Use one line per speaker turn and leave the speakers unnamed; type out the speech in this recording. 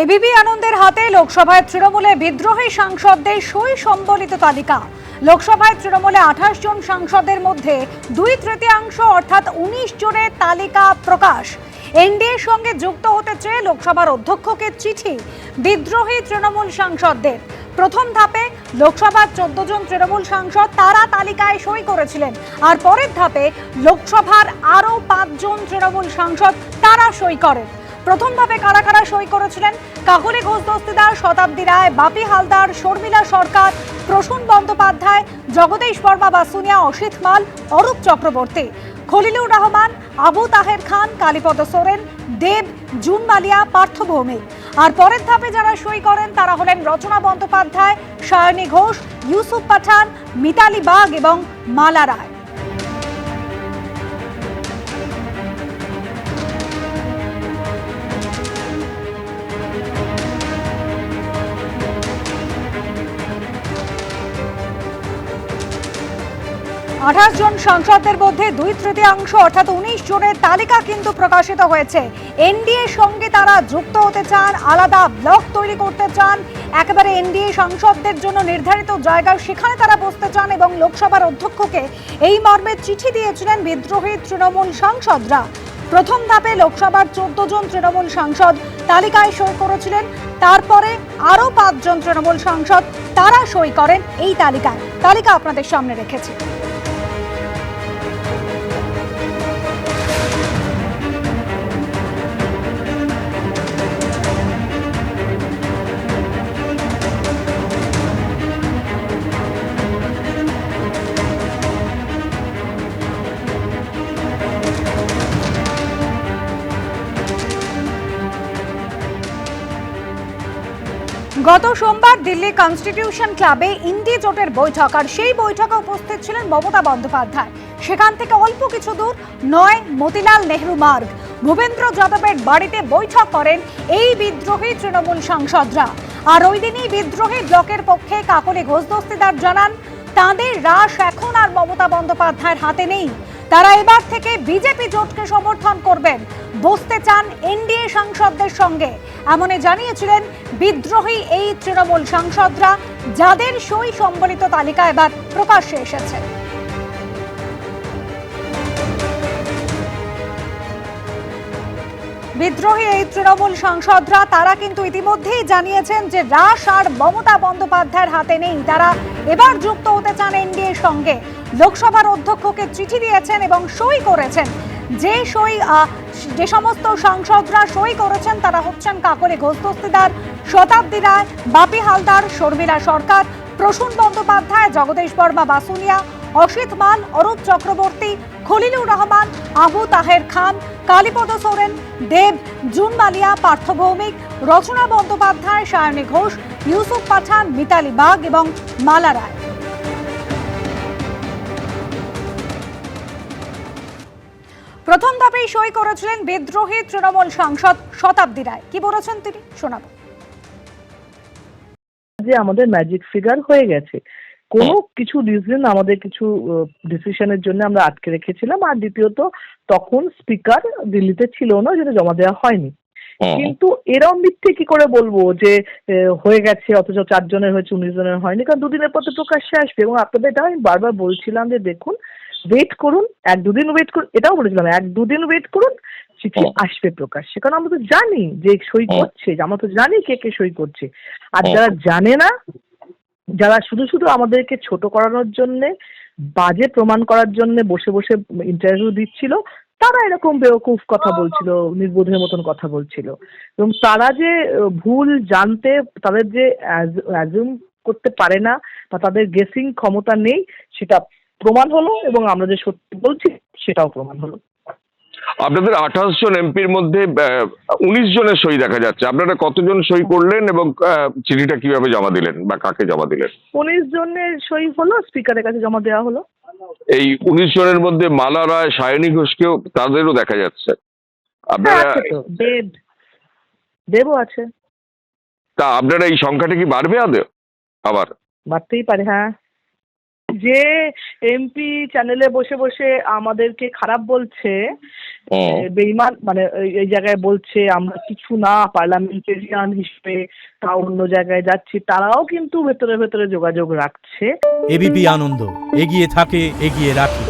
ABP আনন্দের হাতে লোকসভায় তৃণমূলে বিদ্রোহী সাংসদদের সই সম্বলিত তালিকা। লোকসভায় তৃণমূলে 28 জন সাংসদের মধ্যে 2/3 অর্থাৎ 19 জনের তালিকা প্রকাশ। এনডিএর সঙ্গে যুক্ত হতে চেয়ে লোকসভার অধ্যক্ষকে চিঠি বিদ্রোহী তৃণমূল সাংসদদের। প্রথম ধাপে লোকসভার 14 জন তৃণমূল সাংসদ তারা তালিকায় সই করেছিলেন, আর পরের ধাপে লোকসভার আরও 5 জন তৃণমূল সাংসদ তারা সই করেন। প্রথম ধাপে কারা কারা সই করেছিলেন? কাকলি ঘোষ দস্তিদার, শতাব্দী রায়, বাপি হালদার, শর্মিলা সরকার, প্রসূন বন্দ্যোপাধ্যায়, জগদীশ বর্মা বাসুনিয়া, অসিত মাল, অরূপ চক্রবর্তী, খলিলুর রহমান, আবু তাহের খান, কালীপদ সোরেন, দেব, জুন মালিয়া, পার্থ ভৌমিক। আর পরের ধাপে যারা সই করেন তারা হলেন রচনা বন্দ্যোপাধ্যায়, সায়নী ঘোষ, ইউসুফ পাঠান, মিতালি বাগ এবং মালা রায়। আঠাশ জন সাংসদদের মধ্যে 2/3 অর্থাৎ 19 জনের তালিকা কিন্তু প্রকাশিত হয়েছে। এনডিএর সঙ্গে তারা যুক্ত হতে চান, আলাদা ব্লক তৈরি করতে চান, একেবারে এনডিএ সাংসদদের জন্য নির্ধারিত জায়গা সেখানে তারা বসতে চান এবং লোকসভার অধ্যক্ষকে এই মর্মে চিঠি দিয়েছিলেন বিদ্রোহী তৃণমূল সাংসদরা। প্রথম ধাপে লোকসভার 14 জন তৃণমূল সাংসদ তালিকায় সই করেছিলেন, তারপরে আরও 5 জন তৃণমূল সাংসদ তারা সই করেন এই তালিকায়। তালিকা আপনাদের সামনে রেখেছি। গত সোমবার দিল্লি কনস্টিটিউশন ক্লাবে ইন্ডি জোটের বৈঠক, আর সেই বৈঠকে উপস্থিত ছিলেন মমতা বন্দ্যোপাধ্যায়। সেখান থেকে অল্প কিছু দূর নয় মতিলাল নেহরু মার্গ, ভূপেন্দ্র যাদবের বাড়িতে বৈঠক করেন এই বিদ্রোহী তৃণমূল সাংসদরা। আর ওই দিনই বিদ্রোহী ব্লকের পক্ষে কাকলি ঘোষ দস্তিদার জানান তাঁদের রাশ এখন আর মমতা বন্দ্যোপাধ্যায়ের হাতে নেই। তারা এবার থেকে বিজেপি জোটকে সমর্থন করবেন, বসতে চান এনডিএ সাংসদদের সঙ্গে, এমনই জানিয়েছিলেন বিদ্রোহী এই তৃণমূল সাংসদরা, যাদের সই সম্বলিত তালিকা এবার প্রকাশ্যে এসেছে। বিদ্রোহী এই তৃণমূল সাংসদরা তারা কিন্তু ইতিমধ্যেই জানিয়েছেন যে রাশ আর মমতা বন্দ্যোপাধ্যায়ের হাতে নেই। তারা এবার যুক্ত হতে চান এনডিএর সঙ্গে। লোকসভার অধ্যক্ষকে চিঠি দিয়েছেন এবং সই করেছেন। যে সমস্ত সাংসদরা সই করেছেন তারা হচ্ছেন কাকলি ঘোষ দস্তিদার, শতাব্দী রায়, বাপি হালদার, শর্মিলা সরকার, প্রসূন বন্দ্যোপাধ্যায়, জগদীশ বর্মা বাসুনিয়া, অসিত মাল, অরূপ চক্রবর্তী, খলিলুর রহমান, আবু তাহের খান, কালীপদ সোরেন, দেব, জুন মালিয়া, পার্থ ভৌমিক, রচনা বন্দ্যোপাধ্যায়, সায়নী ঘোষ, ইউসুফ পাঠান, মিতালি বাগ এবং মালা রায়। প্রথম ধাপেই সই করেছিলেন বিদ্রোহী তৃণমূল সাংসদ শতাব্দী রায়। কি বলেছেন তিনি, শোনাবো।
যে আমাদের ম্যাজিক ফিগার হয়ে গেছে, কোনো কিছু রিজন আমাদের কিছু ডিসিশনের জন্য আমরা আটকে রেখেছিলাম, আর দ্বিতীয়ত তখন স্পিকার দিল্লিতে ছিল না, যেটা জমা দেওয়া হয়নি। কিন্তু এরম মিথ্যে কি করে বলবো যে হয়ে গেছে অথচ 4 জনের হয়েছে 19 জনের হয়নি? কারণ দুদিনের পর তো প্রকাশ্যে আসবে। এবং আপনাদের এটা আমি বারবার বলছিলাম যে দেখুন, ওয়েট করুন, 1-2 দিন ওয়েট করুন, এটাও বলেছিলাম 1-2 দিন ওয়েট করুন, চিঠি আসবে প্রকাশ্যে। কারণ আমরা তো জানি যে সই করছে, আমরা তো জানি কে কে সই করছে। আর যারা জানে না, যারা শুধু শুধু আমাদেরকে ছোট করানোর জন্যে, বাজে প্রমাণ করার জন্য বসে বসে ইন্টারভিউ দিচ্ছিল, তারা এরকম বেওকুফ কথা বলছিল, নির্বোধের মতন কথা বলছিল। এবং তারা যে ভুল জানতে, তাদের যে অ্যাজুম করতে পারে না বা তাদের গেসিং ক্ষমতা নেই, সেটা প্রমাণ হলো, এবং আমরা যে সত্যি বলছি সেটাও প্রমাণ হলো।
আপনাদের 28 জন এমপির মধ্যে 19 জনের সই দেখা যাচ্ছে। আপনারা কতজন সই করলেন এবং চিঠিটা কিভাবে জমা দিলেন বা কাকে জমা দিলেন?
19 জনের সই হলো, স্পিকারের কাছে জমা দেওয়া হলো।
এই 19 জনের মধ্যে মালা রায়, সায়নী ঘোষকেও তাদেরও দেখা যাচ্ছে। আপনারা
দেবও আছে।
তা আপনারা এই সংখ্যাটা কি বাড়বে আবার?
বাড়তেই পারে, হ্যাঁ। যে এমপি চ্যানেলে বসে বসে আমাদেরকে খারাপ বলছে, বেইমান মানে এই জায়গায় বলছে আমরা কিছু না, পার্লামেন্টেরিয়ান হিসেবে তাও অন্য জায়গায় যাচ্ছি, তারাও কিন্তু ভেতরে ভেতরে যোগাযোগ রাখছে।
এবিপি আনন্দ, এগিয়ে থাকে, এগিয়ে রাখে।